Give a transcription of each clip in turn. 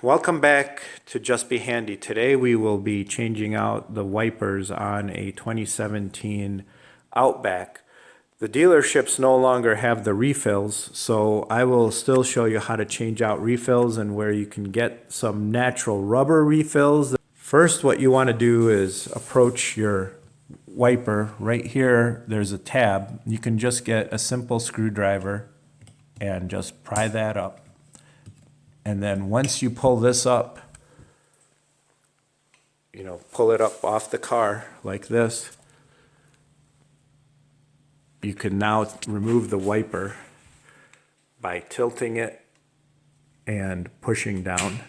Welcome back to Just Be Handy. Today we will be changing out the wipers on a 2017 Outback. The dealerships no longer have the refills, so I will still show you how to change out refills and where you can get some natural rubber refills. First, what you want to do is approach your wiper. Right here, there's a tab. You can just get a simple screwdriver and just pry that up. And then once you pull this up, pull it up off the car like this, you can now remove the wiper by tilting it and pushing down.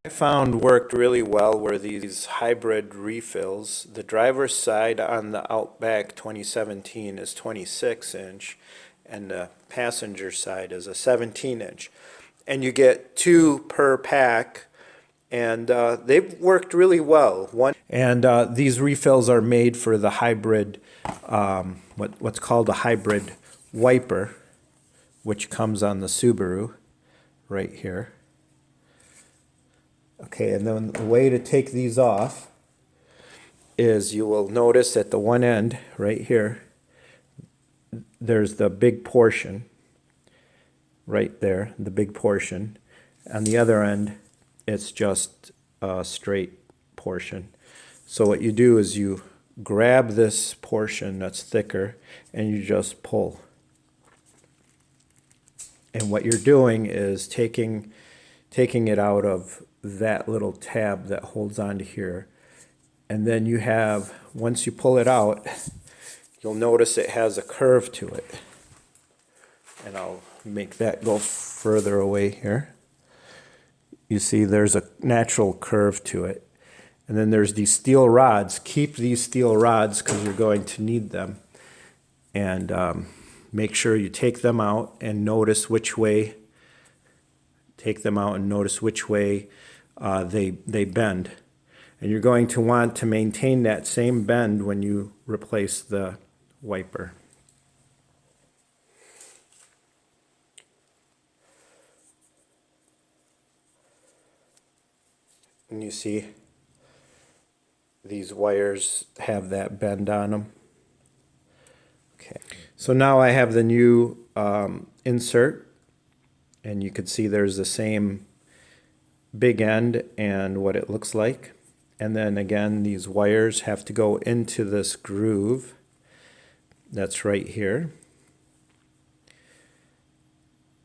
I found worked really well were these hybrid refills. The driver's side on the Outback 2017 is 26-inch and the passenger side is a 17-inch. And you get 2 per pack, and they've worked really well. These refills are made for the hybrid, what's called a hybrid wiper, which comes on the Subaru right here. Okay, and then the way to take these off is you will notice at the one end right here, there's the big portion right there, the big portion. On the other end, it's just a straight portion. So what you do is you grab this portion that's thicker and you just pull. And what you're doing is taking it out of that little tab that holds onto here. And then you have, once you pull it out, you'll notice it has a curve to it. And I'll make that go further away here. You see there's a natural curve to it. And then there's these steel rods. Keep these steel rods because you're going to need them. And make sure you take them out and notice which way. Take them out and notice which way they bend. And you're going to want to maintain that same bend when you replace the wiper. And you see these wires have that bend on them. Okay, so now I have the new insert, and you can see there's the same big end and what it looks like. And then again, these wires have to go into this groove that's right here,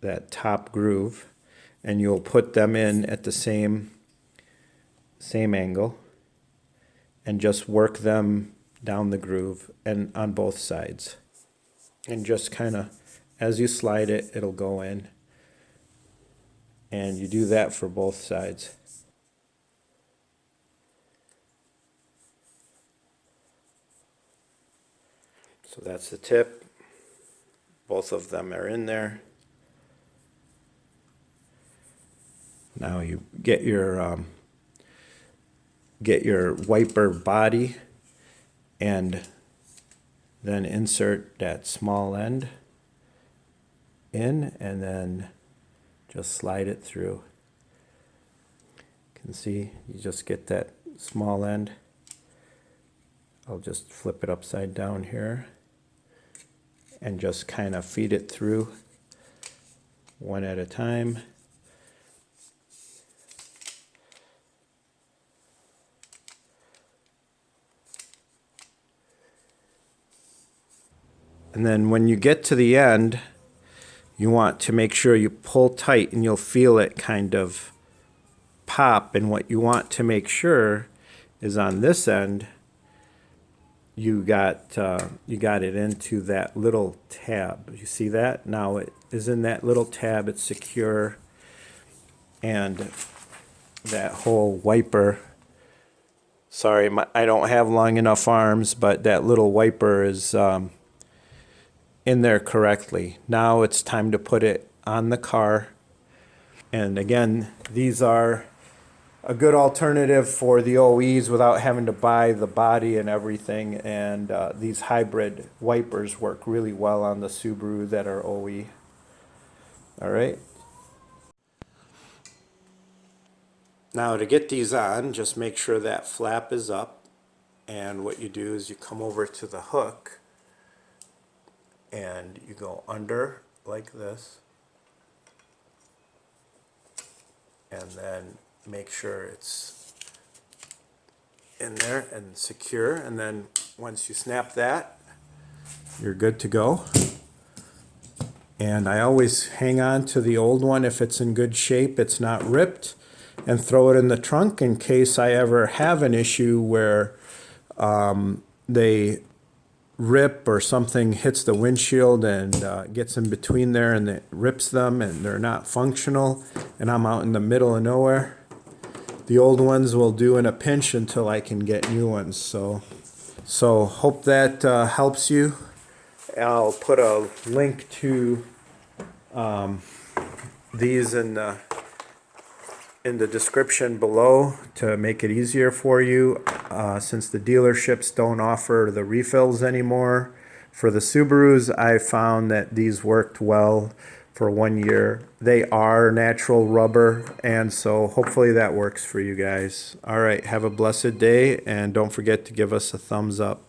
that top groove, and you'll put them in at the same angle and just work them down the groove and on both sides. And just kind of, as you slide it, it'll go in. And you do that for both sides. So that's the tip. Both of them are in there. Now you get your wiper body and then insert that small end in and then just slide it through. You can see you just get that small end. I'll just flip it upside down here and just kind of feed it through one at a time. And then when you get to the end, you want to make sure you pull tight and you'll feel it kind of pop. And what you want to make sure is on this end, you got it into that little tab. You see that? Now it is in that little tab, it's secure. And that whole wiper, sorry, I don't have long enough arms, but that little wiper is in there correctly. Now it's time to put it on the car. And again, these are a good alternative for the OEs without having to buy the body and everything. And these hybrid wipers work really well on the Subaru that are OE. All right. Now to get these on, just make sure that flap is up, and what you do is you come over to the hook and you go under like this, and then make sure it's in there and secure, and then once you snap that, you're good to go. And I always hang on to the old one if it's in good shape, it's not ripped, and throw it in the trunk in case I ever have an issue where they rip or something hits the windshield and gets in between there and it rips them and they're not functional and I'm out in the middle of nowhere. The old ones will do in a pinch until I can get new ones. So hope that helps you. I'll put a link to these in the description below to make it easier for you, since the dealerships don't offer the refills anymore. For the Subarus, I found that these worked well for 1 year. They are natural rubber, and so hopefully that works for you guys. All right, have a blessed day, and don't forget to give us a thumbs up.